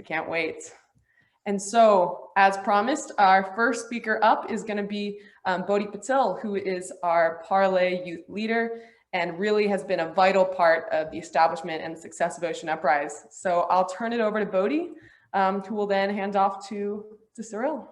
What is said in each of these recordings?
can't wait. And so, as promised, our first speaker up is going to be Bodhi Patil, who is our Parley youth leader and really has been a vital part of the establishment and the success of Ocean Uprise. So I'll turn it over to Bodhi, who will then hand off to Cyrill.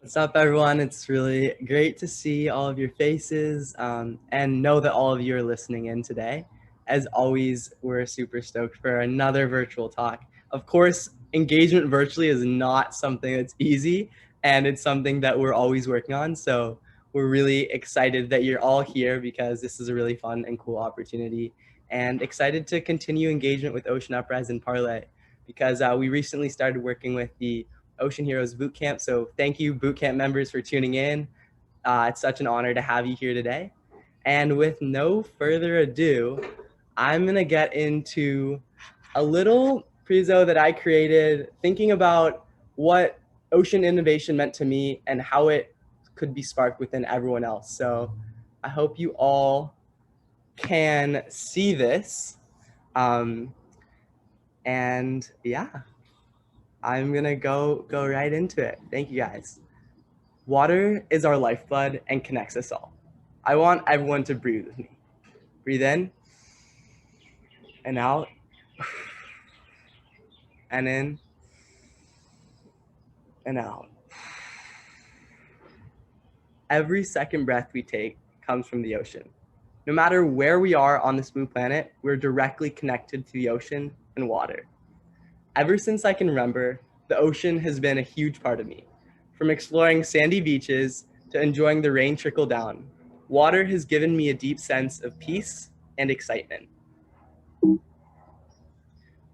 What's up, everyone? It's really great to see all of your faces and know that all of you are listening in today. As always, we're super stoked for another virtual talk. Of course, engagement virtually is not something that's easy, and it's something that we're always working on. So we're really excited that you're all here because this is a really fun and cool opportunity, and excited to continue engagement with Ocean Uprise and Parley because we recently started working with the Ocean Heroes Bootcamp. So thank you, Bootcamp members, for tuning in. It's such an honor to have you here today. And with no further ado, I'm going to get into a little prezo that I created thinking about what ocean innovation meant to me and how it could be sparked within everyone else. So I hope you all can see this. And yeah. I'm gonna go right into it. Thank you guys. Water is our lifeblood and connects us all. I want everyone to breathe with me. Breathe in and out and in and out. Every second breath we take comes from the ocean. No matter where we are on this blue planet, we're directly connected to the ocean and water. Ever since I can remember, the ocean has been a huge part of me. From exploring sandy beaches to enjoying the rain trickle down, water has given me a deep sense of peace and excitement.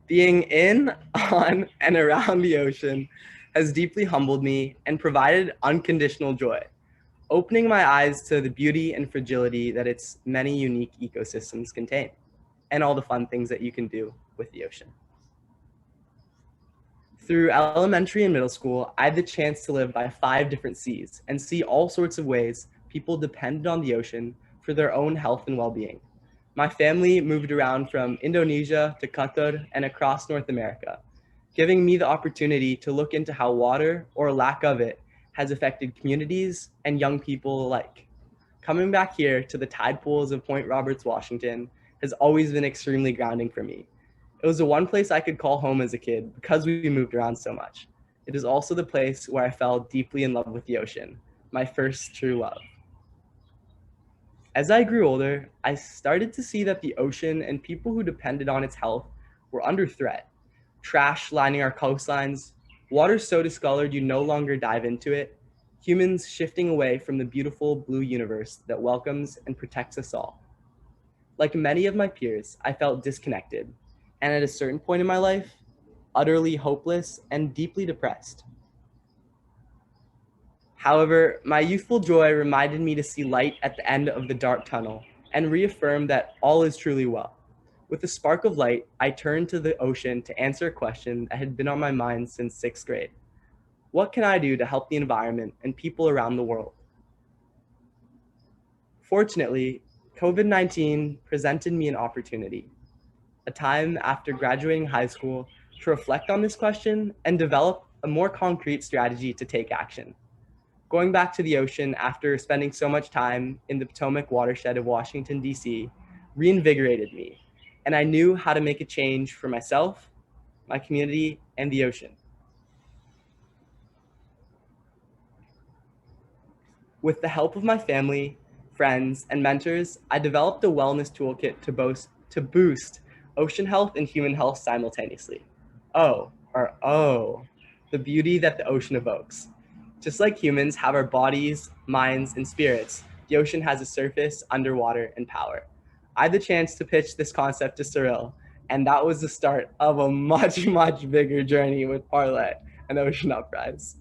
Being in, on, and around the ocean has deeply humbled me and provided unconditional joy, opening my eyes to the beauty and fragility that its many unique ecosystems contain, and all the fun things that you can do with the ocean. Through elementary and middle school, I had the chance to live by 5 different seas and see all sorts of ways people depended on the ocean for their own health and well-being. My family moved around from Indonesia to Qatar and across North America, giving me the opportunity to look into how water, or lack of it, has affected communities and young people alike. Coming back here to the tide pools of Point Roberts, Washington, has always been extremely grounding for me. It was the one place I could call home as a kid because we moved around so much. It is also the place where I fell deeply in love with the ocean, my first true love. As I grew older, I started to see that the ocean and people who depended on its health were under threat. Trash lining our coastlines, water so discolored you no longer dive into it, humans shifting away from the beautiful blue universe that welcomes and protects us all. Like many of my peers, I felt disconnected, and at a certain point in my life, utterly hopeless and deeply depressed. However, my youthful joy reminded me to see light at the end of the dark tunnel and reaffirmed that all is truly well. With a spark of light, I turned to the ocean to answer a question that had been on my mind since 6th grade. What can I do to help the environment and people around the world? Fortunately, COVID-19 presented me an opportunity. A time after graduating high school to reflect on this question and develop a more concrete strategy to take action. Going back to the ocean after spending so much time in the Potomac watershed of Washington, D.C., reinvigorated me, and I knew how to make a change for myself, my community, and the ocean. With the help of my family, friends, and mentors, I developed a wellness toolkit to boost ocean health and human health simultaneously. The beauty that the ocean evokes. Just like humans have our bodies, minds, and spirits, the ocean has a surface, underwater, and power. I had the chance to pitch this concept to Cyrill, and that was the start of a much, much bigger journey with Parley and Ocean Uprise.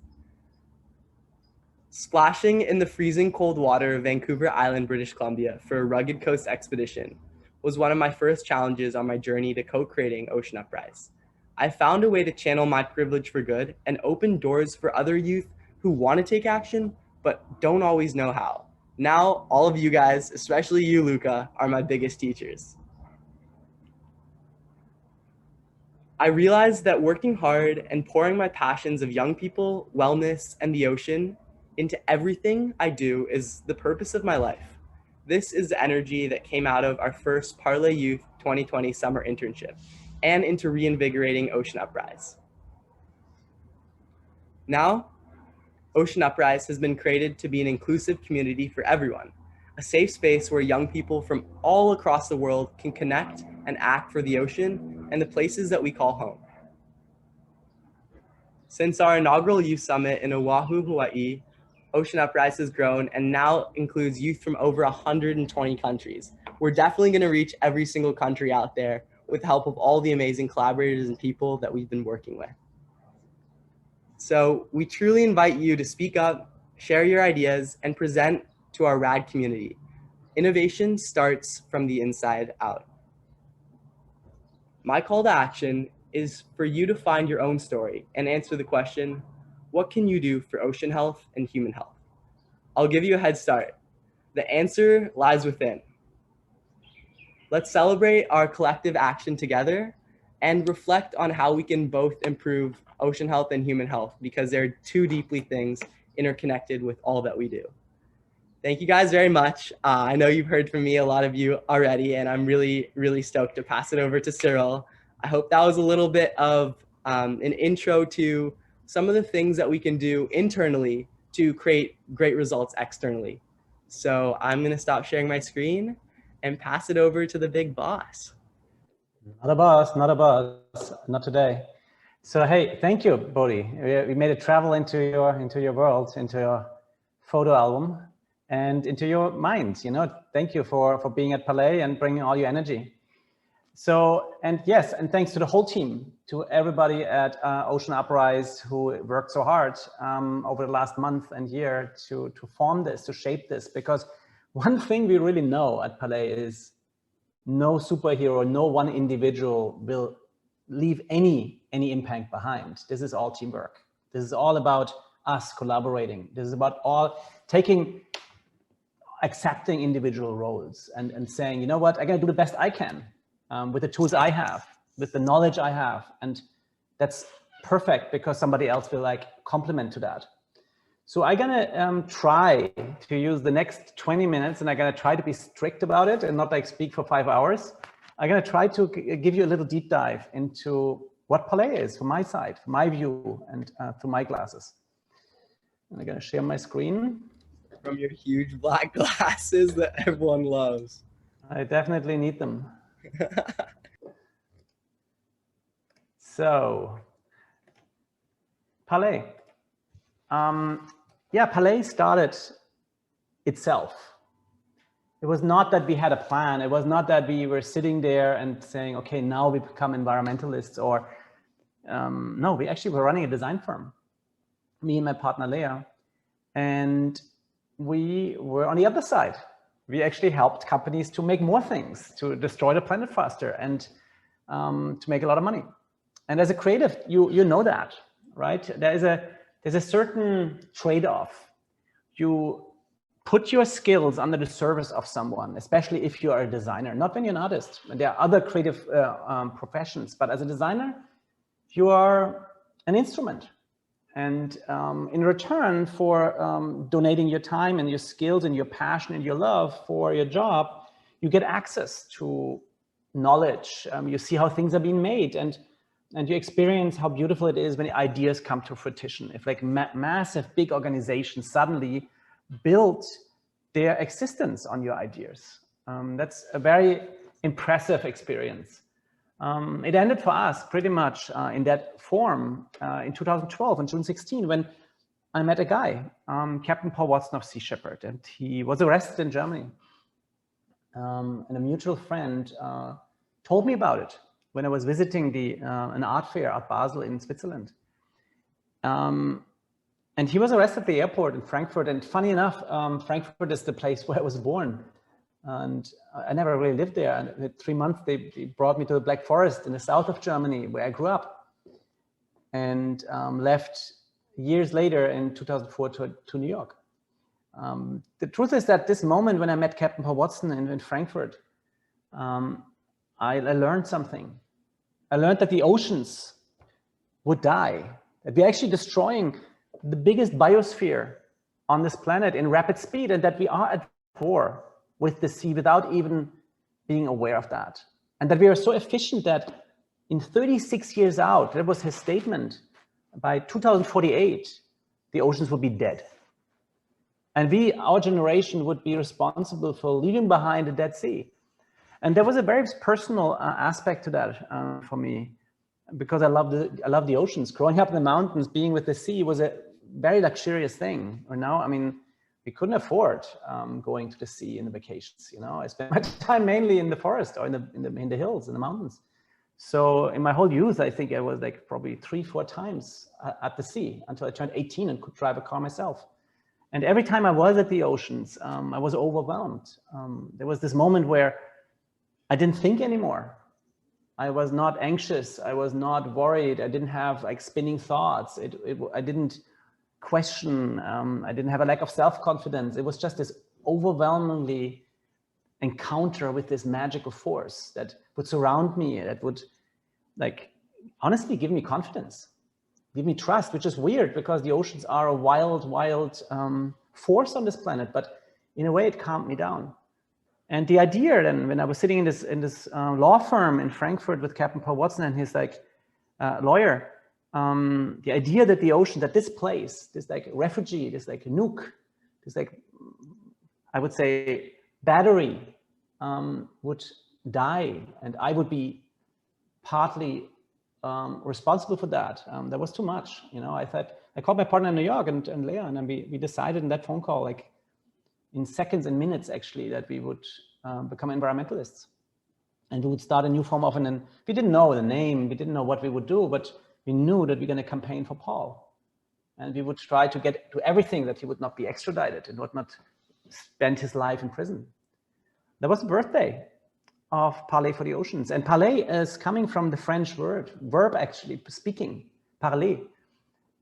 Splashing in the freezing cold water of Vancouver Island, British Columbia for a rugged coast expedition was one of my first challenges on my journey to co-creating Ocean Uprise. I found a way to channel my privilege for good and open doors for other youth who want to take action, but don't always know how. Now, all of you guys, especially you, Luca, are my biggest teachers. I realized that working hard and pouring my passions of young people, wellness, and the ocean into everything I do is the purpose of my life. This is the energy that came out of our first Parley Youth 2020 summer internship and into reinvigorating Ocean Uprise. Now, Ocean Uprise has been created to be an inclusive community for everyone, a safe space where young people from all across the world can connect and act for the ocean and the places that we call home. Since our inaugural youth summit in Oahu, Hawaii, Ocean Uprise has grown and now includes youth from over 120 countries. We're definitely going to reach every single country out there with the help of all the amazing collaborators and people that we've been working with. So we truly invite you to speak up, share your ideas, and present to our rad community. Innovation starts from the inside out. My call to action is for you to find your own story and answer the question, what can you do for ocean health and human health? I'll give you a head start. The answer lies within. Let's celebrate our collective action together and reflect on how we can both improve ocean health and human health, because they're two deeply things interconnected with all that we do. Thank you guys very much. I know you've heard from me, a lot of you already, and I'm really, really stoked to pass it over to Cyrill. I hope that was a little bit of an intro to some of the things that we can do internally to create great results externally. So I'm going to stop sharing my screen and pass it over to the big boss. Not a boss, not today. So hey, thank you, Bodhi. We made a travel into your world, into your photo album, and into your mind. You know, thank you for being at Parley and bringing all your energy. So, and yes, and thanks to the whole team, to everybody at Ocean Uprise who worked so hard over the last month and year to form this, to shape this. Because one thing we really know at Parley is no superhero, no one individual will leave any impact behind. This is all teamwork. This is all about us collaborating. This is about all accepting individual roles and saying, you know what, I gotta do the best I can with the tools I have, with the knowledge I have. And that's perfect because somebody else will like complement to that. So I'm gonna try to use the next 20 minutes and I'm gonna try to be strict about it and not like speak for 5 hours. I'm gonna try to give you a little deep dive into what Parley is from my side, from my view and through my glasses. And I'm gonna share my screen. From your huge black glasses that everyone loves. I definitely need them. So, Parley. Yeah, Parley started itself. It was not that we had a plan. It was not that we were sitting there and saying, okay, now we become environmentalists, or no, we actually were running a design firm, me and my partner, Leah. And we were on the other side. We actually helped companies to make more things, to destroy the planet faster and to make a lot of money. And as a creative, you know that, right? There's a certain trade-off. You put your skills under the service of someone, especially if you are a designer, not when you're an artist. There are other creative professions, but as a designer, you are an instrument. And in return for donating your time and your skills and your passion and your love for your job, you get access to knowledge. You see how things are being made, and you experience how beautiful it is when ideas come to fruition. If like massive, big organizations suddenly build their existence on your ideas. That's a very impressive experience. It ended for us pretty much in that form in 2012, on June 16, when I met a guy, Captain Paul Watson of Sea Shepherd, and he was arrested in Germany. And a mutual friend told me about it when I was visiting an art fair at Basel in Switzerland. And he was arrested at the airport in Frankfurt. And funny enough, Frankfurt is the place where I was born. And I never really lived there. And in 3 months, they brought me to the Black Forest in the south of Germany, where I grew up, and left years later in 2004 to New York. The truth is that this moment when I met Captain Paul Watson in Frankfurt, I learned something. I learned that the oceans would die, that we're actually destroying the biggest biosphere on this planet in rapid speed, and that we are at war with the sea without even being aware of that. And that we are so efficient that in 36 years out, that was his statement, by 2048, the oceans will be dead. And we, our generation, would be responsible for leaving behind a Dead Sea. And there was a very personal aspect to that for me, because I love the oceans. Growing up in the mountains, being with the sea was a very luxurious thing. Or now, I mean, we couldn't afford going to the sea in the vacations. You know, I spent my time mainly in the forest or in the hills, in the mountains. So in my whole youth, I think I was like probably 3-4 times at the sea until I turned 18 and could drive a car myself. And every time I was at the oceans, I was overwhelmed. There was this moment where I didn't think anymore. I was not anxious. I was not worried. I didn't have like spinning thoughts. I didn't question. I didn't have a lack of self-confidence. It was just this overwhelmingly encounter with this magical force that would surround me, that would like honestly give me confidence, give me trust, which is weird because the oceans are a wild force on this planet, but in a way it calmed me down. And the idea then, when I was sitting in this law firm in Frankfurt with Captain Paul Watson and his like lawyer, the idea that the ocean, that this place, this like refugee, this like nuke, this like, I would say battery would die, and I would be partly responsible for that. That was too much, you know. I thought, I called my partner in New York and Leah, and then we decided in that phone call, like in seconds and minutes actually, that we would become environmentalists, and we would start a new form of an. We didn't know the name, we didn't know what we would do, but we knew that we're going to campaign for Paul, and we would try to get to everything that he would not be extradited and would not spend his life in prison. That was the birthday of Parley for the Oceans. And Parley is coming from the French verb actually, speaking, parler.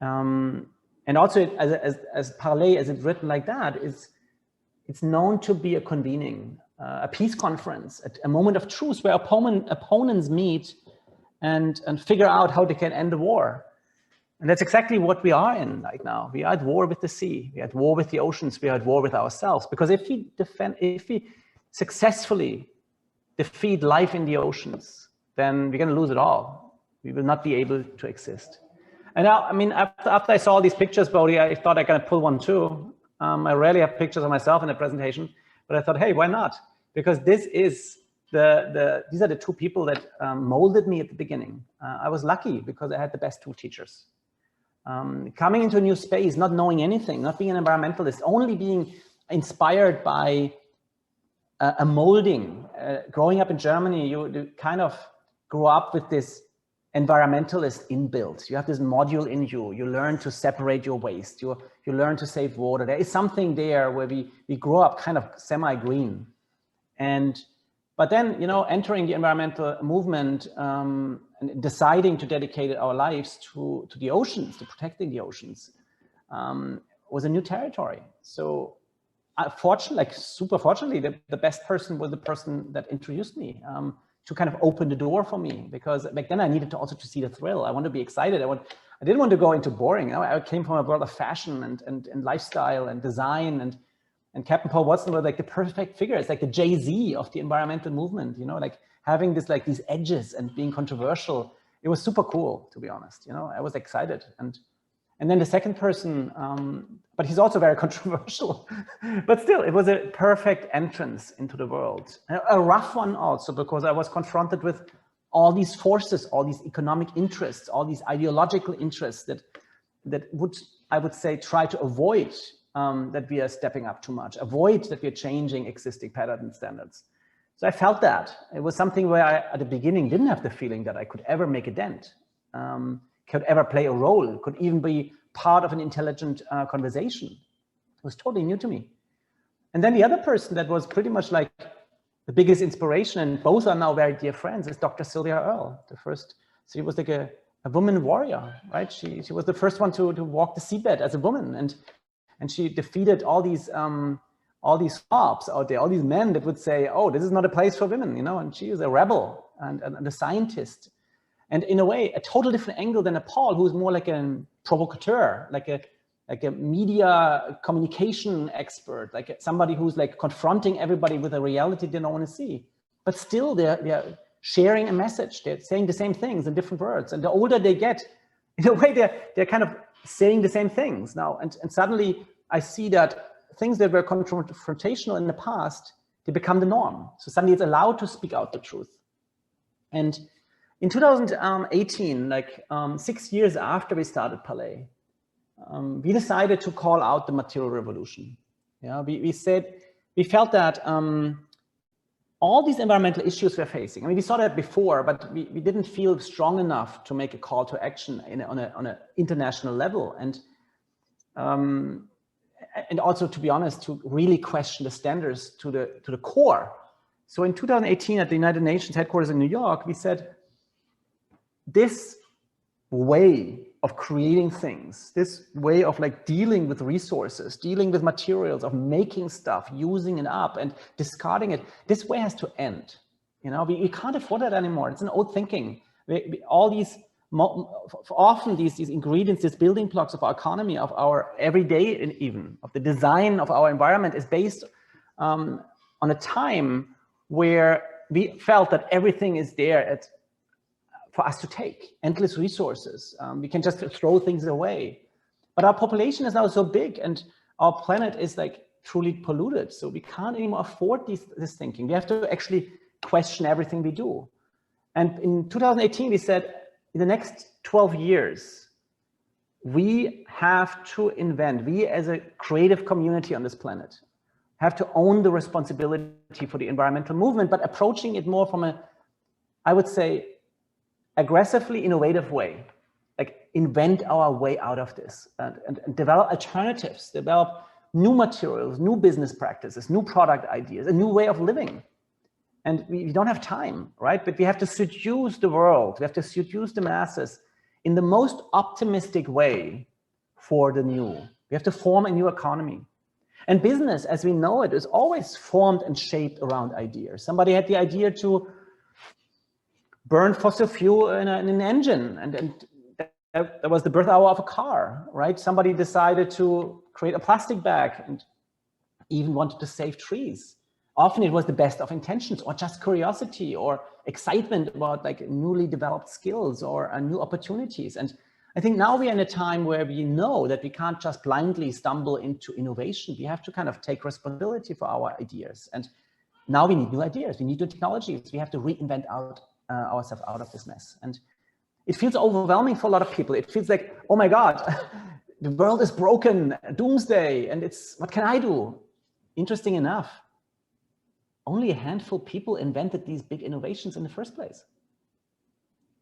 And also as parler, as it's written like that, it's known to be a convening, a peace conference, a moment of truth where opponents meet and figure out how they can end the war. And that's exactly what we are in right now. We are at war with the sea, we are at war with the oceans, we are at war with ourselves. Because if we successfully defeat life in the oceans, then we're going to lose it all. We will not be able to exist. And now, I mean, after I saw these pictures, Bodhi, I thought I could pull one too. I rarely have pictures of myself in a presentation, but I thought, hey, why not? Because this is these are the two people that molded me at the beginning. I was lucky because I had the best two teachers. Coming into a new space, not knowing anything, not being an environmentalist, only being inspired by a molding. Growing up in Germany, you kind of grew up with this environmentalist inbuilt. You have this module in you. You learn to separate your waste. You learn to save water. There is something there where we grow up kind of semi-green. But then, you know, entering the environmental movement and deciding to dedicate our lives to the oceans, to protecting the oceans, was a new territory. So fortunately, like super fortunately, the best person was the person that introduced me to kind of open the door for me, because back then I needed to also to see the thrill. I want to be excited. I didn't want to go into boring. You know, I came from a world of fashion and lifestyle and design, and Captain Paul Watson was like the perfect figure. It's like the Jay-Z of the environmental movement, you know, like having this, like these edges and being controversial. It was super cool, to be honest. You know, I was excited. And then the second person, but he's also very controversial, but still it was a perfect entrance into the world. A rough one also, because I was confronted with all these forces, all these economic interests, all these ideological interests that would, I would say, try to avoid that we are stepping up too much, avoid that we are changing existing patterns and standards. So I felt that. It was something where I, at the beginning, didn't have the feeling that I could ever make a dent, could ever play a role, could even be part of an intelligent conversation. It was totally new to me. And then the other person that was pretty much like the biggest inspiration, and both are now very dear friends, is Dr. Sylvia Earle. She was like a woman warrior, right? She was the first one to walk the seabed as a woman, and she defeated all these snobs out there, all these men that would say, oh, this is not a place for women, you know, and she is a rebel and a scientist. And in a way, a total different angle than a Paul, who's more like a provocateur, like a media communication expert, like somebody who's like confronting everybody with a reality they don't want to see. But still, they're sharing a message. They're saying the same things in different words. And the older they get, in a way, they're kind of saying the same things now. And suddenly, I see that things that were confrontational in the past, they become the norm. So suddenly, it's allowed to speak out the truth. And in 2018, like 6 years after we started Parley, we decided to call out the material revolution. Yeah, we felt that all these environmental issues we're facing, I mean, we saw that before, but we didn't feel strong enough to make a call to action on an international level. And also, to be honest, to really question the standards to the core. So in 2018 at the United Nations headquarters in New York, we said, this way of creating things, this way of like dealing with resources, dealing with materials, of making stuff, using it up and discarding it, this way has to end. You know, we can't afford that anymore. It's an old thinking. All these, often these ingredients, these building blocks of our economy, of our everyday, and even of the design of our environment is based on a time where we felt that everything is there for us to take, endless resources. We can just throw things away. But our population is now so big and our planet is like truly polluted. So we can't anymore afford this thinking. We have to actually question everything we do. And in 2018, we said, in the next 12 years, we have to invent, we as a creative community on this planet, have to own the responsibility for the environmental movement, but approaching it more from I would say, aggressively innovative way, like invent our way out of this and develop alternatives, develop new materials, new business practices, new product ideas, a new way of living. And we don't have time, right? But we have to seduce the world. We have to seduce the masses in the most optimistic way for the new. We have to form a new economy. And business, as we know it, is always formed and shaped around ideas. Somebody had the idea to burn fossil fuel in an engine, and that was the birth hour of a car, right? Somebody decided to create a plastic bag and even wanted to save trees. Often it was the best of intentions or just curiosity or excitement about like newly developed skills or new opportunities. And I think now we're in a time where we know that we can't just blindly stumble into innovation. We have to kind of take responsibility for our ideas. And now we need new ideas, we need new technologies. We have to reinvent ourselves out of this mess. And it feels overwhelming for a lot of people. It feels like, oh my God, the world is broken, doomsday, and what can I do? Interesting enough, only a handful of people invented these big innovations in the first place.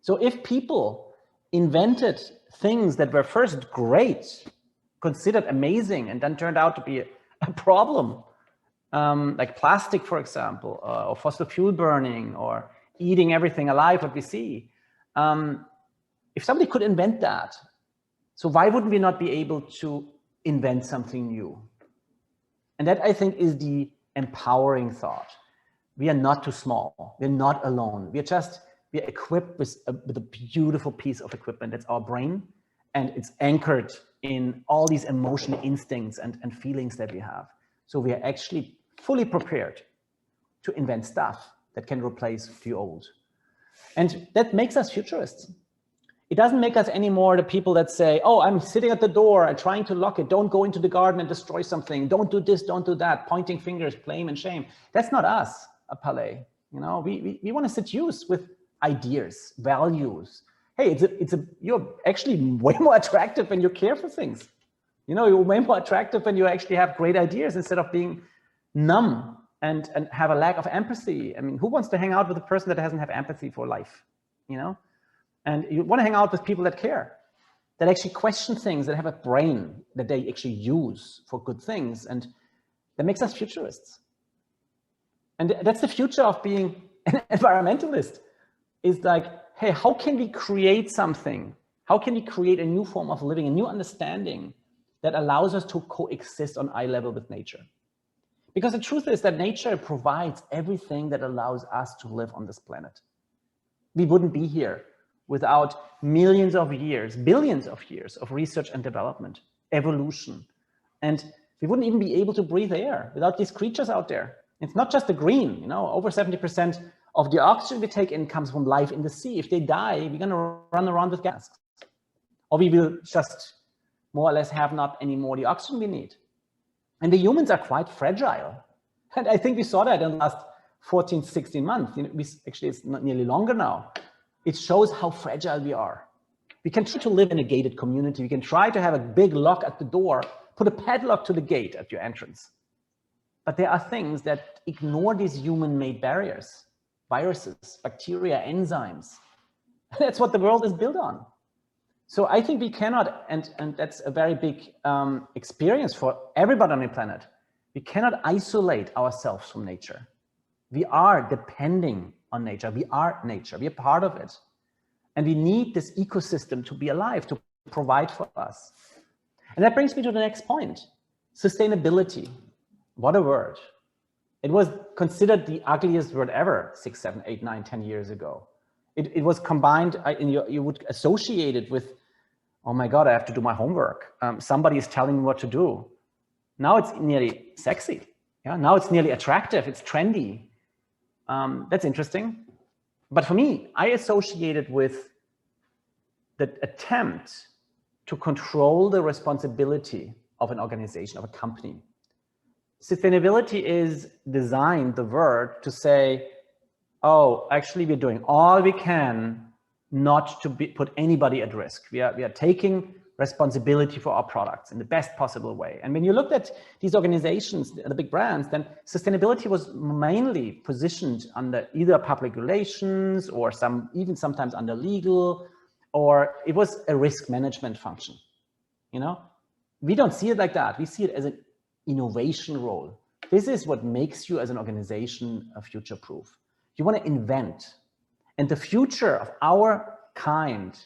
So if people invented things that were first great, considered amazing, and then turned out to be a problem, like plastic, for example, or fossil fuel burning, or eating everything alive what we see. If somebody could invent that, so why wouldn't we not be able to invent something new? And that, I think, is the empowering thought. We are not too small. We're not alone. We're equipped with a beautiful piece of equipment. That's our brain. And it's anchored in all these emotional instincts and feelings that we have. So we are actually fully prepared to invent stuff that can replace the old. And that makes us futurists. It doesn't make us anymore the people that say, oh, I'm sitting at the door and trying to lock it. Don't go into the garden and destroy something. Don't do this, don't do that. Pointing fingers, blame and shame. That's not us at Parley. You know, we want to seduce with ideas, values. Hey, you're actually way more attractive when you care for things. You know, you're way more attractive when you actually have great ideas instead of being numb and have a lack of empathy. I mean, who wants to hang out with a person that doesn't have empathy for life, you know? And you want to hang out with people that care, that actually question things, that have a brain that they actually use for good things. And that makes us futurists. And that's the future of being an environmentalist, is like, hey, how can we create something? How can we create a new form of living, a new understanding that allows us to coexist on eye level with nature? Because the truth is that nature provides everything that allows us to live on this planet. We wouldn't be here without millions of years, billions of years of research and development, evolution. And we wouldn't even be able to breathe air without these creatures out there. It's not just the green, you know, over 70% of the oxygen we take in comes from life in the sea. If they die, we're gonna run around with gas. Or we will just more or less have not anymore the oxygen we need. And the humans are quite fragile. And I think we saw that in the last 14, 16 months. You know, actually, it's not nearly longer now. It shows how fragile we are. We can try to live in a gated community. We can try to have a big lock at the door, put a padlock to the gate at your entrance. But there are things that ignore these human-made barriers, viruses, bacteria, enzymes. That's what the world is built on. So I think we cannot, and that's a very big experience for everybody on the planet. We cannot isolate ourselves from nature. We are depending on nature. We are nature. We are part of it. And we need this ecosystem to be alive, to provide for us. And that brings me to the next point. Sustainability. What a word. It was considered the ugliest word ever 6, 7, 8, 9, 10 years ago. It was combined, you would associate it with, oh my God, I have to do my homework. Somebody is telling me what to do. Now it's nearly sexy. Yeah, now it's nearly attractive. It's trendy. That's interesting. But for me, I associate it with the attempt to control the responsibility of an organization, of a company. Sustainability is designed, the word, to say, oh, actually, we're doing all we can not to put anybody at risk. We are taking responsibility for our products in the best possible way. And when you looked at these organizations, the big brands, then sustainability was mainly positioned under either public relations or even sometimes under legal, or it was a risk management function. You know, we don't see it like that. We see it as an innovation role. This is what makes you as an organization future-proof. You want to invent. And the future of our kind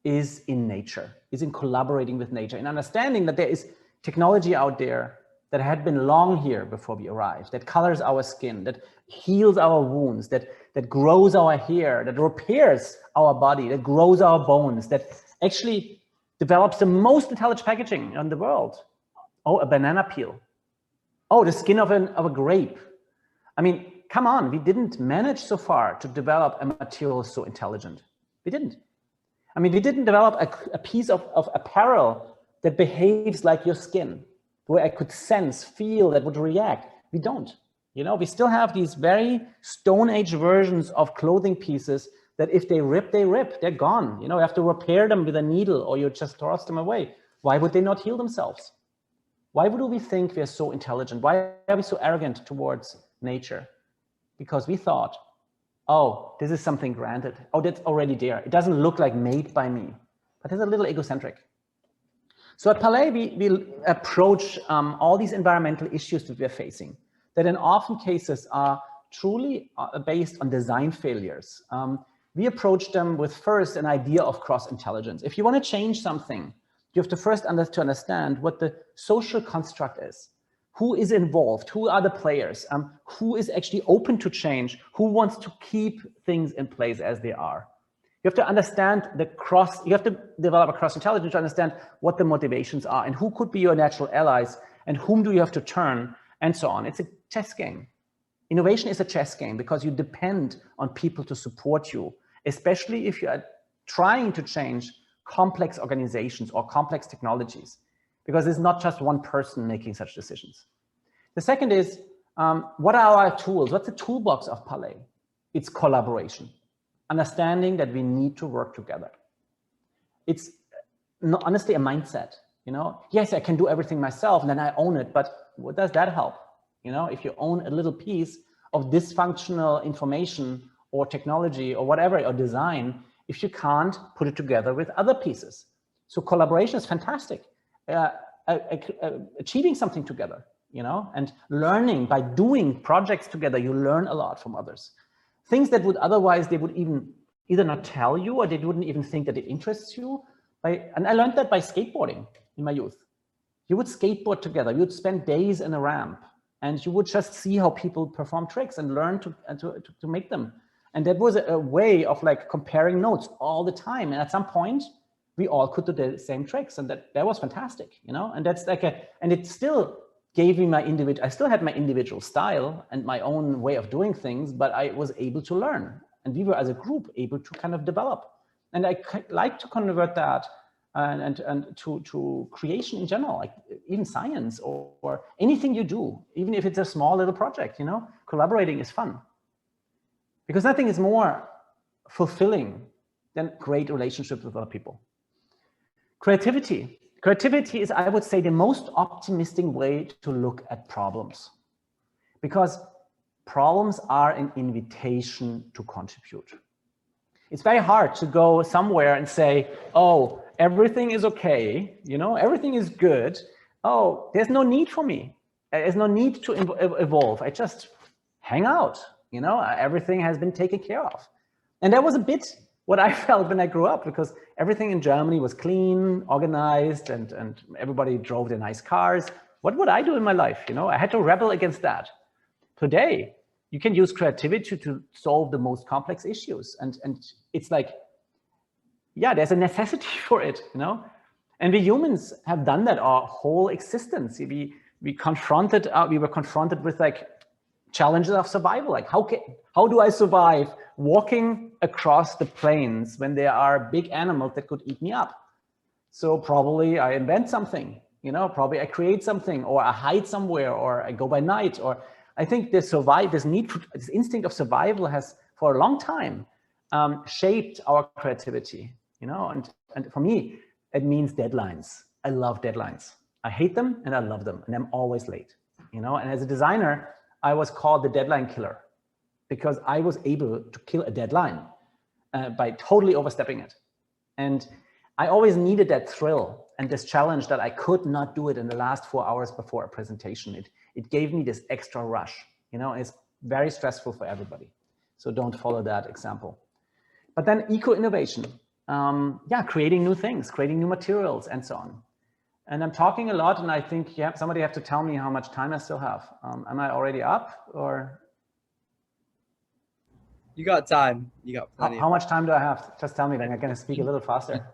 is in nature, is in collaborating with nature, in understanding that there is technology out there that had been long here before we arrived, that colors our skin, that heals our wounds, that grows our hair, that repairs our body, that grows our bones, that actually develops the most intelligent packaging in the world. Oh, a banana peel. Oh, the skin of a grape. I mean, come on, we didn't manage so far to develop a material so intelligent. We didn't. I mean, we didn't develop a piece of apparel that behaves like your skin, where I could sense, feel, that would react. We don't. You know, we still have these very Stone Age versions of clothing pieces that if they rip, they rip. They're gone. You know, you have to repair them with a needle or you just toss them away. Why would they not heal themselves? Why would we think we're so intelligent? Why are we so arrogant towards nature? Because we thought, oh, this is something granted. Oh, that's already there. It doesn't look like made by me, but it's a little egocentric. So at Parley, we approach all these environmental issues that we're facing, that in often cases are truly based on design failures. We approach them with first an idea of cross-intelligence. If you want to change something, you have to first understand what the social construct is. Who is involved? Who are the players? Who is actually open to change? Who wants to keep things in place as they are? You have to understand you have to develop a cross-intelligence to understand what the motivations are and who could be your natural allies and whom do you have to turn and so on. It's a chess game. Innovation is a chess game because you depend on people to support you, especially if you are trying to change complex organizations or complex technologies, because it's not just one person making such decisions. The second is, what are our tools? What's the toolbox of Parley? It's collaboration, understanding that we need to work together. It's honestly a mindset, you know? Yes, I can do everything myself and then I own it, but what does that help? You know, if you own a little piece of dysfunctional information or technology or whatever, or design, if you can't put it together with other pieces. So collaboration is fantastic. Achieving something together, you know, and learning by doing projects together, you learn a lot from others. Things that would otherwise, they would even either not tell you or they wouldn't even think that it interests you. And I learned that by skateboarding in my youth. You would skateboard together, you would spend days in a ramp and you would just see how people perform tricks and learn to make them. And that was a way of like comparing notes all the time. And at some point, we all could do the same tricks, and that was fantastic, you know. And that's like and it still gave me my individual. I still had my individual style and my own way of doing things, but I was able to learn, and we were as a group able to kind of develop. And I like to convert that and to creation in general, like even science or anything you do, even if it's a small little project, you know, collaborating is fun. Because nothing is more fulfilling than great relationships with other people. Creativity. Creativity is, I would say, the most optimistic way to look at problems. Because problems are an invitation to contribute. It's very hard to go somewhere and say, oh, everything is okay, you know, everything is good. Oh, there's no need for me. There's no need to evolve. I just hang out, you know, everything has been taken care of. And that was a bit what I felt when I grew up, because everything in Germany was clean, organized, and everybody drove their nice cars. What would I do in my life? You know, I had to rebel against that. Today, you can use creativity to solve the most complex issues. And it's like, yeah, there's a necessity for it, you know? And we humans have done that our whole existence. We were confronted with like challenges of survival. Like how do I survive walking across the plains when there are big animals that could eat me up? So probably I invent something, you know, probably I create something, or I hide somewhere, or I go by night, or I think this instinct of survival has for a long time shaped our creativity, you know, and for me, it means deadlines. I love deadlines. I hate them and I love them, and I'm always late, you know. And as a designer, I was called the deadline killer because I was able to kill a deadline by totally overstepping it. And I always needed that thrill and this challenge that I could not do it in the last 4 hours before a presentation. It gave me this extra rush, you know. It's very stressful for everybody. So don't follow that example. But then eco-innovation, yeah, creating new things, creating new materials and so on. And I'm talking a lot, and I think somebody have to tell me how much time I still have. Am I already up, or? You got time. You got plenty. How much time do I have? Just tell me, then I'm going to speak a little faster.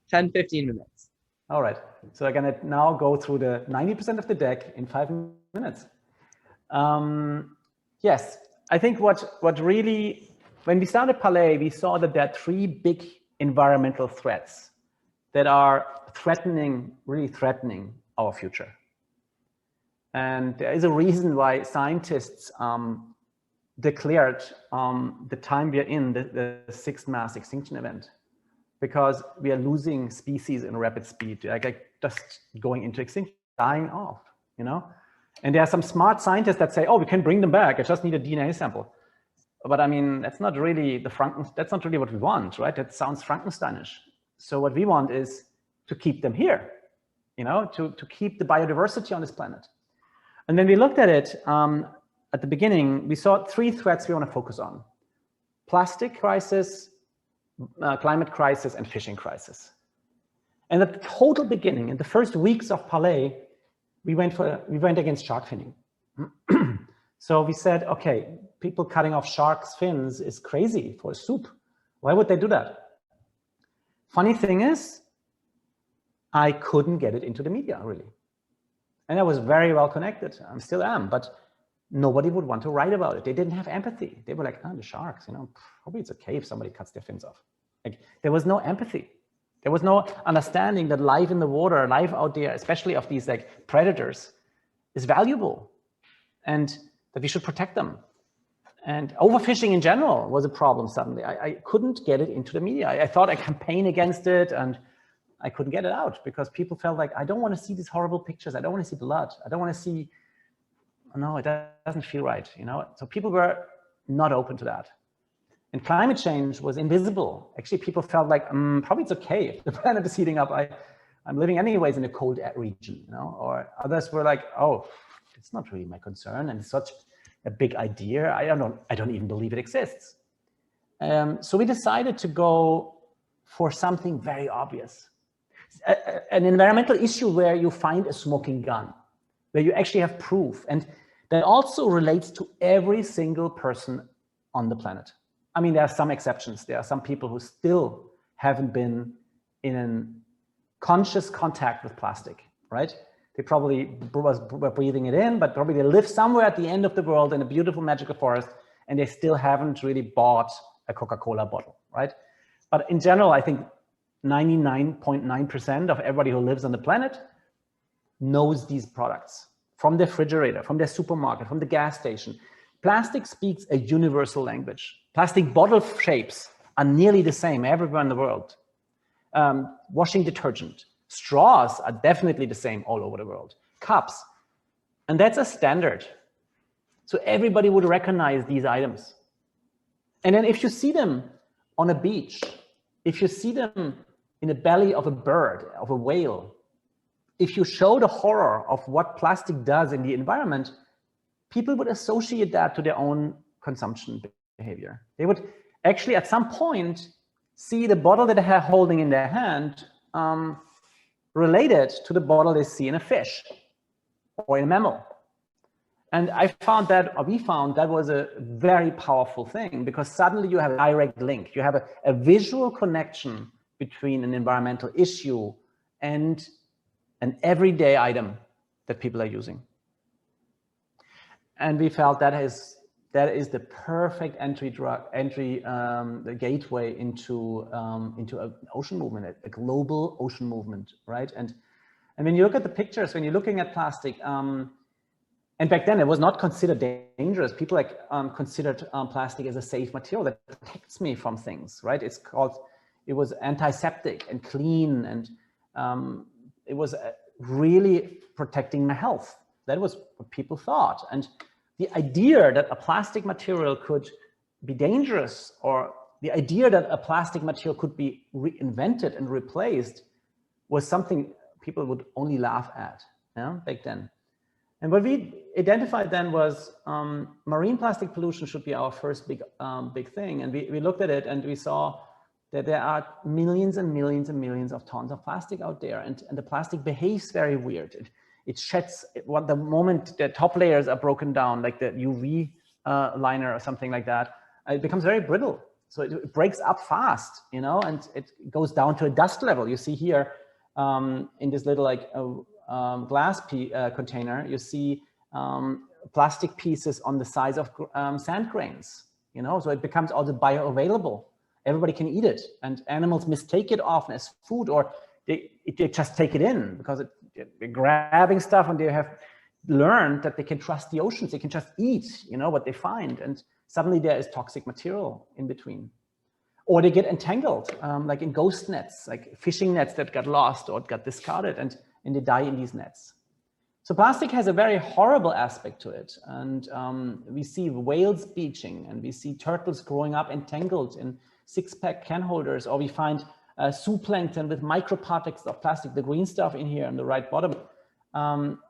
10, 15 minutes. All right. So I'm going to now go through the 90% of the deck in 5 minutes. Yes, I think what really, when we started Parley, we saw that there are 3 big environmental threats that are really threatening our future. And there is a reason why scientists declared the time we are in the 6th mass extinction event, because we are losing species in rapid speed, like just going into extinction, dying off, you know? And there are some smart scientists that say, oh, we can bring them back. I just need a DNA sample. But I mean, that's not really that's not really what we want, right? That sounds Frankensteinish. So what we want is to keep them here, you know, to keep the biodiversity on this planet. And when we looked at it at the beginning, we saw 3 threats we want to focus on: plastic crisis, climate crisis, and fishing crisis. And at the total beginning, in the first weeks of Parley, we went against shark finning. So we said, okay, people cutting off sharks' fins is crazy for a soup. Why would they do that? Funny thing is, I couldn't get it into the media, really. And I was very well connected. I still am, but nobody would want to write about it. They didn't have empathy. They were like, oh, the sharks, you know, probably it's okay if somebody cuts their fins off. Like, there was no empathy. There was no understanding that life in the water, life out there, especially of these like predators, is valuable, and that we should protect them. And overfishing in general was a problem suddenly. I couldn't get it into the media. I thought I campaigned against it, and I couldn't get it out because people felt like, I don't want to see these horrible pictures. I don't want to see blood. I don't want to see, no, it doesn't feel right, you know? So people were not open to that. And climate change was invisible. Actually, people felt like, probably it's okay if the planet is heating up. I'm living anyways in a cold region, you know? Or others were like, oh, it's not really my concern, and it's such a big idea. I don't even believe it exists. So we decided to go for something very obvious. An environmental issue where you find a smoking gun, where you actually have proof, and that also relates to every single person on the planet. I mean, there are some exceptions. There are some people who still haven't been in a conscious contact with plastic, right? They probably were breathing it in, but probably they live somewhere at the end of the world in a beautiful magical forest, and they still haven't really bought a Coca-Cola bottle, right? But in general, I think 99.9% of everybody who lives on the planet knows these products from the refrigerator, from their supermarket, from the gas station. Plastic speaks a universal language. Plastic bottle shapes are nearly the same everywhere in the world. Washing detergent, straws are definitely the same all over the world. Cups, and that's a standard. So everybody would recognize these items. And then if you see them on a beach, if you see them in the belly of a bird, of a whale, if you show the horror of what plastic does in the environment, people would associate that to their own consumption behavior. They would actually at some point see the bottle that they're holding in their hand related to the bottle they see in a fish or in a mammal. And I found that, or we found that was a very powerful thing, because suddenly you have a direct link. You have a visual connection between an environmental issue and an everyday item that people are using. And we felt that is the perfect the gateway into an ocean movement, a global ocean movement, right? And when you look at the pictures, when you're looking at plastic, and back then it was not considered dangerous. People considered plastic as a safe material that protects me from things, right? It was antiseptic and clean, and it was really protecting my health. That was what people thought. And the idea that a plastic material could be dangerous, or the idea that a plastic material could be reinvented and replaced, was something people would only laugh at, back then. And what we identified then was marine plastic pollution should be our first big thing. And we looked at it, and we saw that there are millions and millions and millions of tons of plastic out there, and the plastic behaves very weird. It sheds, the moment the top layers are broken down, like the UV liner or something like that, it becomes very brittle. So it breaks up fast, and it goes down to a dust level. You see here in this little glass container, you see plastic pieces on the size of sand grains, so it becomes also bioavailable. Everybody can eat it, and animals mistake it often as food, or they just take it in because they're grabbing stuff, and they have learned that they can trust the oceans. They can just eat, what they find, and suddenly there is toxic material in between. Or they get entangled, like in ghost nets, like fishing nets that got lost or got discarded, and they die in these nets. So plastic has a very horrible aspect to it. And we see whales bleaching, and we see turtles growing up entangled in six-pack can holders, or we find zooplankton with microparticles of plastic, the green stuff in here on the right bottom.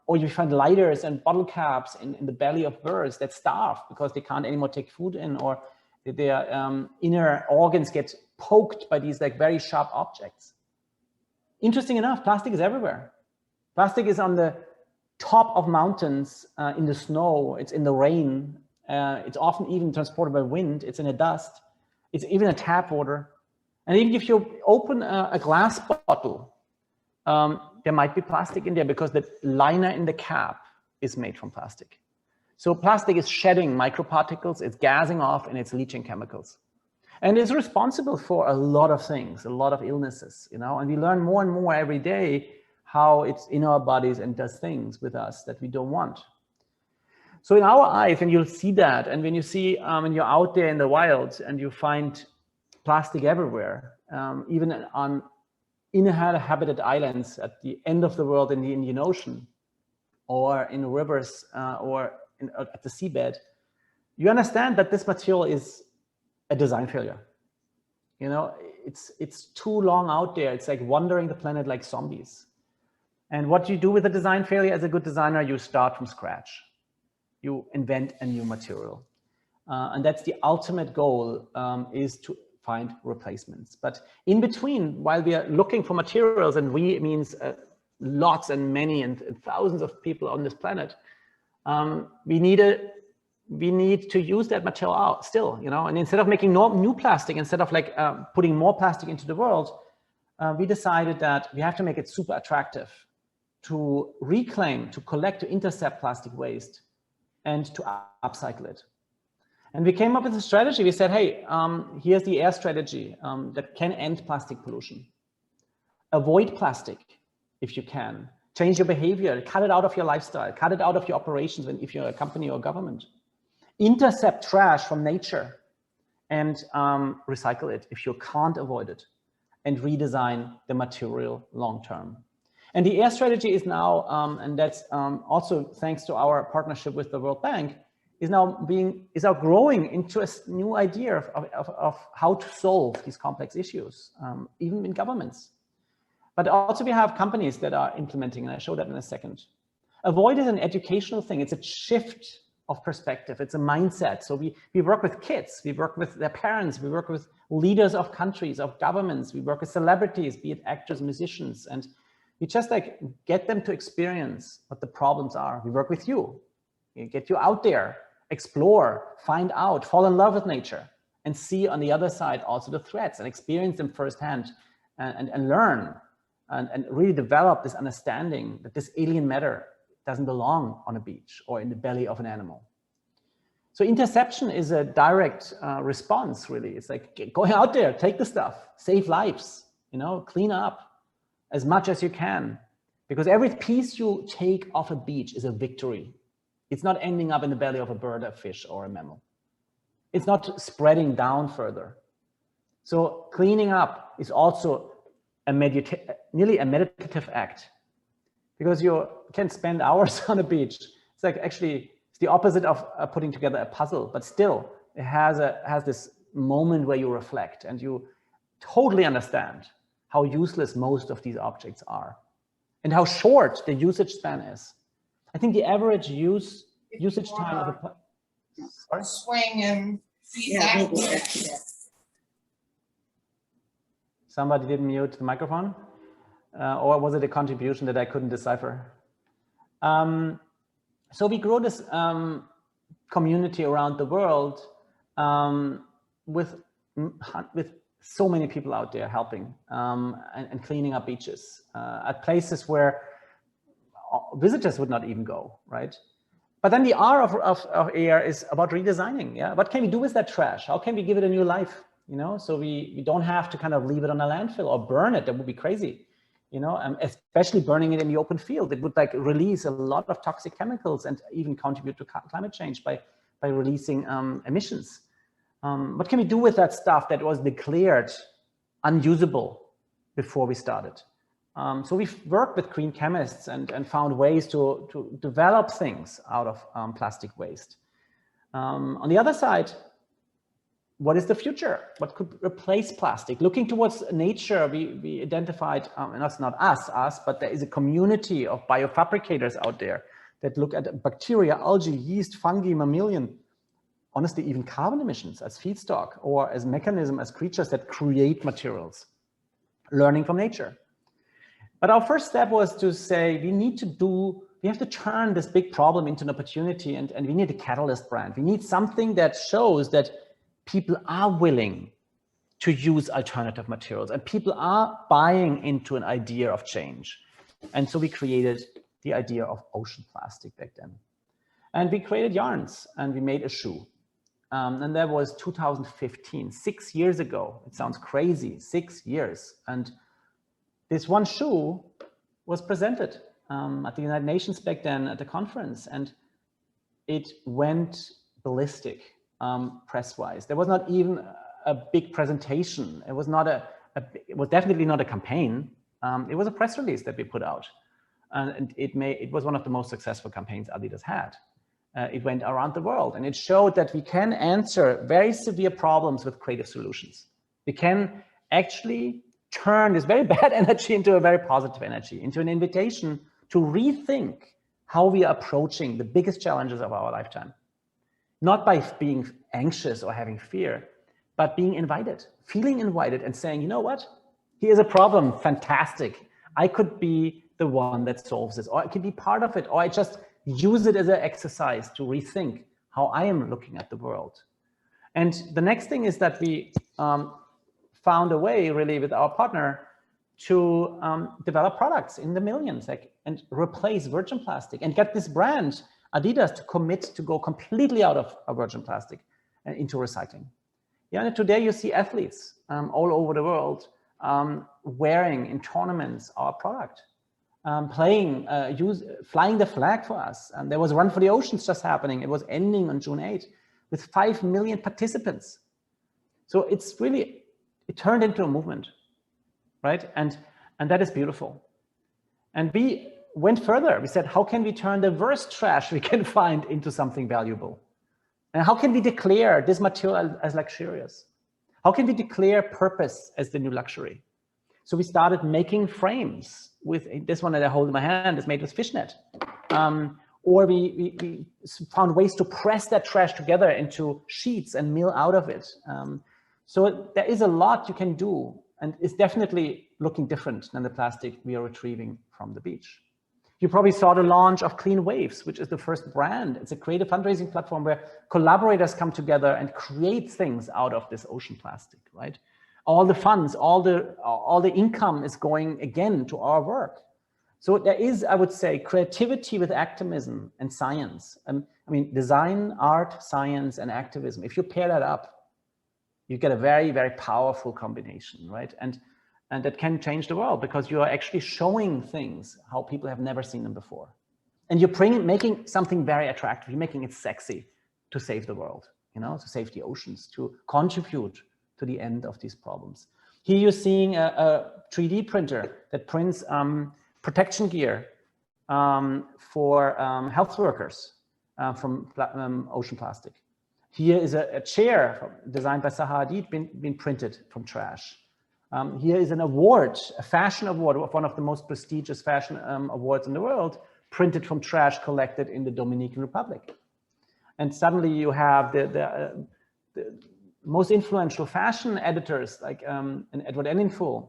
Or you find lighters and bottle caps in the belly of birds that starve because they can't anymore take food in, or their inner organs get poked by these very sharp objects. Interesting enough, plastic is everywhere. Plastic is on the top of mountains, in the snow, it's in the rain, it's often even transported by wind, it's in the dust, it's even in tap water. And even if you open a glass bottle, there might be plastic in there because the liner in the cap is made from plastic. So plastic is shedding microparticles, it's gassing off, and it's leaching chemicals. And it's responsible for a lot of things, a lot of illnesses, and we learn more and more every day how it's in our bodies and does things with us that we don't want. So in our eyes, and you'll see that, and when you see, when you're out there in the wild and you find plastic everywhere, even on inhabited islands at the end of the world in the Indian Ocean, or in rivers, or at the seabed, you understand that this material is a design failure. It's too long out there. It's like wandering the planet like zombies. And what you do with a design failure as a good designer, you start from scratch. You invent a new material. And that's the ultimate goal, is to find replacements. But in between, while we are looking for materials, and we means lots and many and thousands of people on this planet, we need we need to use that material out still, you know, and instead of making new plastic, instead of like putting more plastic into the world, we decided that we have to make it super attractive to reclaim, to collect, to intercept plastic waste and to upcycle it. And we came up with a strategy. We said, hey, here's the air strategy that can end plastic pollution. Avoid plastic if you can. Change your behavior, cut it out of your lifestyle, cut it out of your operations if you're a company or government. Intercept trash from nature and recycle it if you can't avoid it, and redesign the material long-term. And the air strategy is now, and that's also thanks to our partnership with the World Bank, is now growing into a new idea of how to solve these complex issues, even in governments. But also we have companies that are implementing, and I show that in a second. Avoid is an educational thing. It's a shift of perspective. It's a mindset. So we work with kids, we work with their parents, we work with leaders of countries, of governments, we work with celebrities, be it actors, musicians, and we just like get them to experience what the problems are. We work with you, we get you out there, explore, find out, fall in love with nature, and see on the other side also the threats and experience them firsthand, and learn and really develop this understanding that this alien matter doesn't belong on a beach or in the belly of an animal. So interception is a direct response, really. It's like going out there, take the stuff, save lives, you know, clean up as much as you can, because every piece you take off a beach is a victory. It's not ending up in the belly of a bird, a fish, or a mammal. It's not spreading down further. So cleaning up is also nearly a meditative act, because you can spend hours on a beach. It's like actually it's the opposite of putting together a puzzle, but still it has this moment where you reflect and you totally understand how useless most of these objects are and how short the usage span is. I think the average usage time of a swing and feedback. Somebody didn't mute the microphone, or was it a contribution that I couldn't decipher? So we grow this community around the world with so many people out there helping and cleaning up beaches at places where visitors would not even go, right? But then the R of air is about redesigning. Yeah, what can we do with that trash? How can we give it a new life? You know, so we don't have to kind of leave it on a landfill or burn it. That would be crazy. You know, especially burning it in the open field. It would like release a lot of toxic chemicals and even contribute to climate change by releasing emissions. What can we do with that stuff that was declared unusable before we started? So we've worked with green chemists and found ways to develop things out of plastic waste. On the other side, what is the future? What could replace plastic? Looking towards nature, we identified, and that's not us, but there is a community of biofabricators out there that look at bacteria, algae, yeast, fungi, mammalian, honestly, even carbon emissions as feedstock or as mechanism, as creatures that create materials, learning from nature. But our first step was to say, we have to turn this big problem into an opportunity, and we need a catalyst brand. We need something that shows that people are willing to use alternative materials and people are buying into an idea of change. And so we created the idea of ocean plastic back then. And we created yarns and we made a shoe. And that was 2015, 6 years ago. It sounds crazy, 6 years. And this one shoe was presented at the United Nations back then at the conference, and it went ballistic. Press-wise, there was not even a big presentation. It was not it was definitely not a campaign. It was a press release that we put out, and it was one of the most successful campaigns Adidas had. It went around the world, and it showed that we can answer very severe problems with creative solutions. We can actually turn this very bad energy into a very positive energy, into an invitation to rethink how we are approaching the biggest challenges of our lifetime. Not by being anxious or having fear, but being invited, feeling invited and saying, you know what, here's a problem, fantastic. I could be the one that solves this, or I could be part of it, or I just use it as an exercise to rethink how I am looking at the world. And the next thing is that we found a way really with our partner to develop products in the millions, and replace virgin plastic and get this brand Adidas to commit to go completely out of virgin plastic and into recycling. Yeah, and today you see athletes all over the world wearing in tournaments our product, flying the flag for us. And there was a Run for the Oceans just happening. It was ending on June 8th with 5 million participants. So it's really, it turned into a movement, right? And that is beautiful. And we went further. We said, how can we turn the worst trash we can find into something valuable? And how can we declare this material as luxurious? How can we declare purpose as the new luxury? So we started making frames with this one that I hold in my hand is made with fishnet. Or we found ways to press that trash together into sheets and mill out of it. So there is a lot you can do, and it's definitely looking different than the plastic we are retrieving from the beach. You probably saw the launch of Clean Waves, which is the first brand. It's a creative fundraising platform where collaborators come together and create things out of this ocean plastic, right? All the funds, all the income is going again to our work. So there is, I would say, creativity with activism and science. I mean, design, art, science, and activism. If you pair that up, you get a very, very powerful combination, right? And that can change the world because you are actually showing things how people have never seen them before. And you're making something very attractive. You're making it sexy to save the world, you know, to save the oceans, to contribute to the end of these problems. Here you're seeing a 3D printer that prints protection gear for health workers from ocean plastic. Here is a chair designed by Zaha Hadid, been printed from trash. Here is an award, a fashion award, one of the most prestigious fashion awards in the world, printed from trash collected in the Dominican Republic. And suddenly you have the most influential fashion editors like Edward Enninful,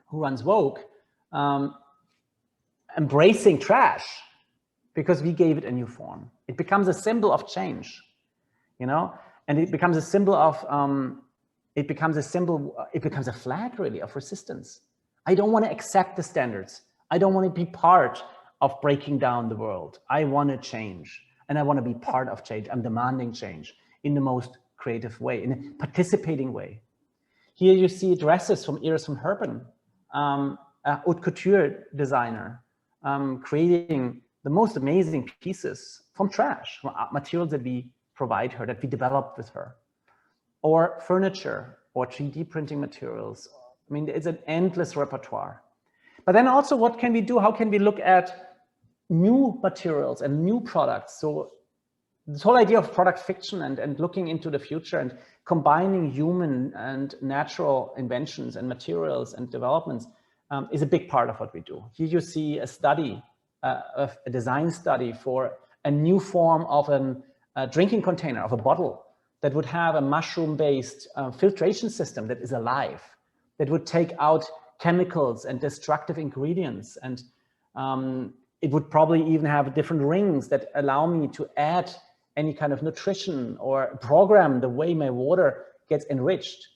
who runs Vogue, embracing trash because we gave it a new form. It becomes a symbol of change, you know, and it becomes a symbol of, it becomes a flag really of resistance. I don't want to accept the standards. I don't want to be part of breaking down the world. I want to change, and I want to be part of change. I'm demanding change in the most creative way, in a participating way. Here you see dresses from Iris van Herpen, a haute couture designer, creating the most amazing pieces from trash, from materials that we provide her, that we developed with her. Or furniture, or 3D printing materials. I mean, it's an endless repertoire. But then also, what can we do? How can we look at new materials and new products? So this whole idea of product fiction and looking into the future and combining human and natural inventions and materials and developments is a big part of what we do. Here you see a study, a design study for a new form of a drinking container, of a bottle, that would have a mushroom-based filtration system that is alive, that would take out chemicals and destructive ingredients. And it would probably even have different rings that allow me to add any kind of nutrition or program the way my water gets enriched.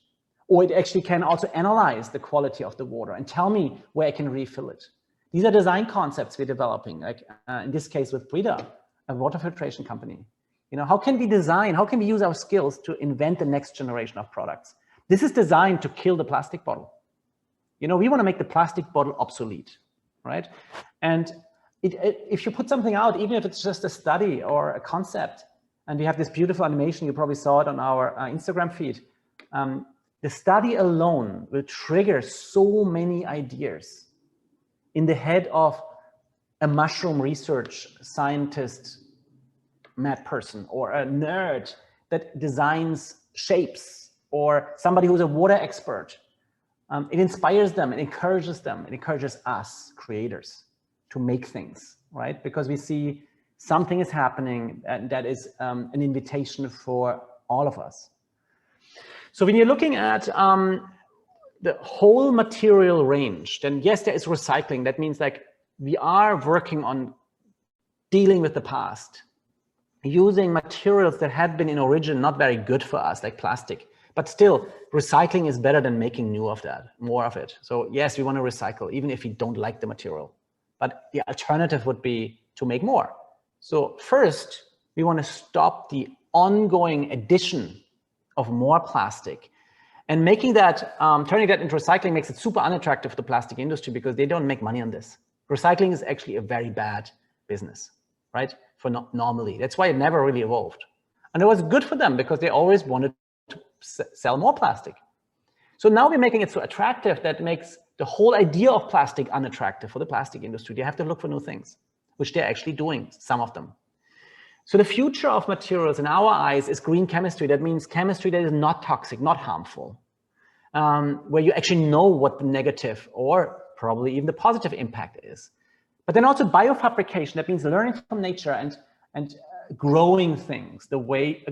Or it actually can also analyze the quality of the water and tell me where I can refill it. These are design concepts we're developing, like in this case with Brita, a water filtration company. You know, how can we design, how can we use our skills to invent the next generation of products? This is designed to kill the plastic bottle. You know, we want to make the plastic bottle obsolete, right? And if you put something out, even if it's just a study or a concept, and we have this beautiful animation, you probably saw it on our Instagram feed, the study alone will trigger so many ideas in the head of a mushroom research scientist, mad person, or a nerd that designs shapes, or somebody who's a water expert. It inspires them, it encourages us creators to make things, right? Because we see something is happening, and that is an invitation for all of us. So when you're looking at the whole material range, then yes, there is recycling. That means like we are working on dealing with the past. using materials that had been in origin not very good for us, like plastic. But still, recycling is better than making new of that, more of it. So yes, we want to recycle, even if we don't like the material. But the alternative would be to make more. So first, we want to stop the ongoing addition of more plastic. And making that, turning that into recycling makes it super unattractive for the plastic industry because they don't make money on this. Recycling is actually a very bad business, right? For normally. That's why it never really evolved. And it was good for them because they always wanted to sell more plastic. So now we're making it so attractive that makes the whole idea of plastic unattractive for the plastic industry. They have to look for new things, which they're actually doing, some of them. So the future of materials in our eyes is green chemistry. That means chemistry that is not toxic, not harmful, where you actually know what the negative or probably even the positive impact is. But then also biofabrication, that means learning from nature and growing things the way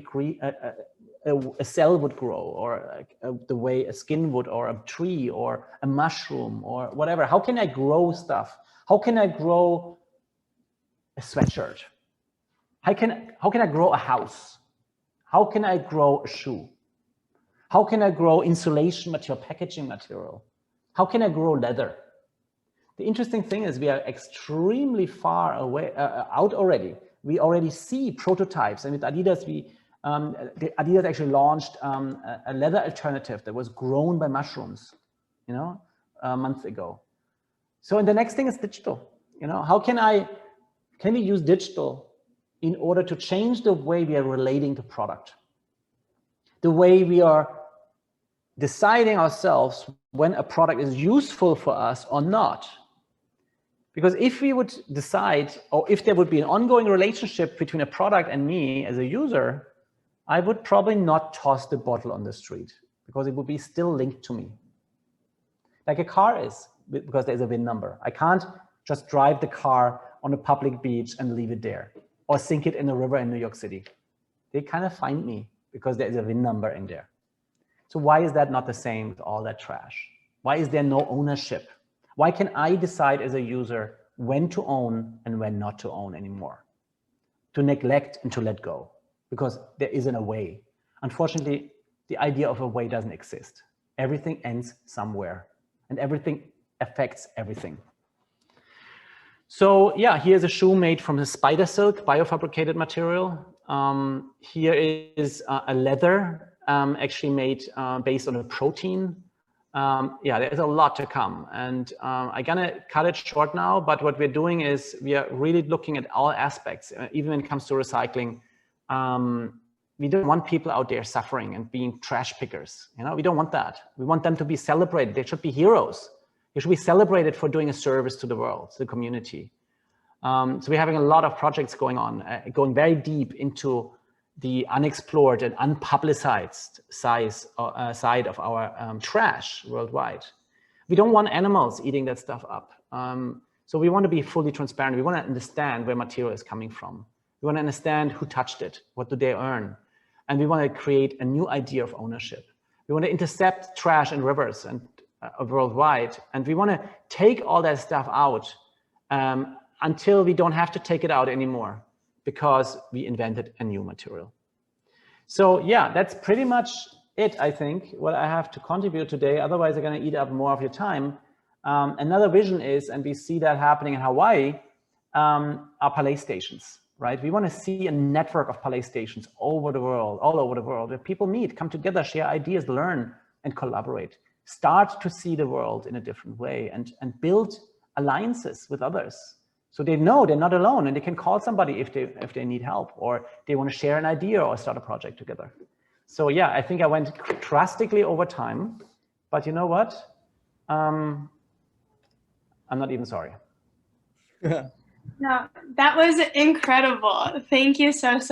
a cell would grow, or the way a skin would, or a tree, or a mushroom, or whatever. How can I grow stuff? How can I grow a sweatshirt? How can I grow a house? How can I grow a shoe? How can I grow insulation material, packaging material? How can I grow leather? The interesting thing is we are extremely far away out already. We already see prototypes, and with Adidas, Adidas actually launched a leather alternative that was grown by mushrooms, a month ago. So, and the next thing is digital. How can we use digital in order to change the way we are relating to product, the way we are deciding ourselves when a product is useful for us or not. Because if we would decide, or if there would be an ongoing relationship between a product and me as a user, I would probably not toss the bottle on the street because it would be still linked to me. Like a car is, because there's a VIN number. I can't just drive the car on a public beach and leave it there, or sink it in a river in New York City. They kind of find me because there's a VIN number in there. So why is that not the same with all that trash? Why is there no ownership? Why can I decide as a user when to own and when not to own anymore? To neglect and to let go, because there isn't a way. Unfortunately, the idea of a way doesn't exist. Everything ends somewhere, and everything affects everything. So yeah, here's a shoe made from the spider silk, biofabricated material. Here is a leather actually made based on a protein. Yeah, there's a lot to come, and I'm gonna cut it short now, but what we're doing is we are really looking at all aspects, even when it comes to recycling. We don't want people out there suffering and being trash pickers. We don't want that. We want them to be celebrated. They should be heroes. They should be celebrated for doing a service to the world, to the community. So we're having a lot of projects going on, going very deep into the unexplored and unpublicized side of our trash worldwide. We don't want animals eating that stuff up. So we want to be fully transparent. We want to understand where material is coming from. We want to understand who touched it, what do they earn? And we want to create a new idea of ownership. We want to intercept trash in rivers and worldwide. And we want to take all that stuff out until we don't have to take it out anymore, because we invented a new material. So yeah, that's pretty much it, I think, what I have to contribute today. Otherwise, I'm going to eat up more of your time. Another vision is, and we see that happening in Hawaii, are Parley stations, right? We want to see a network of Parley stations over the world, all over the world, where people meet, come together, share ideas, learn, and collaborate. Start to see the world in a different way and build alliances with others. So they know they're not alone, and they can call somebody if they need help, or they want to share an idea or start a project together. So yeah, I think I went drastically over time, but you know what? I'm not even sorry. No, that was incredible. Thank you so much.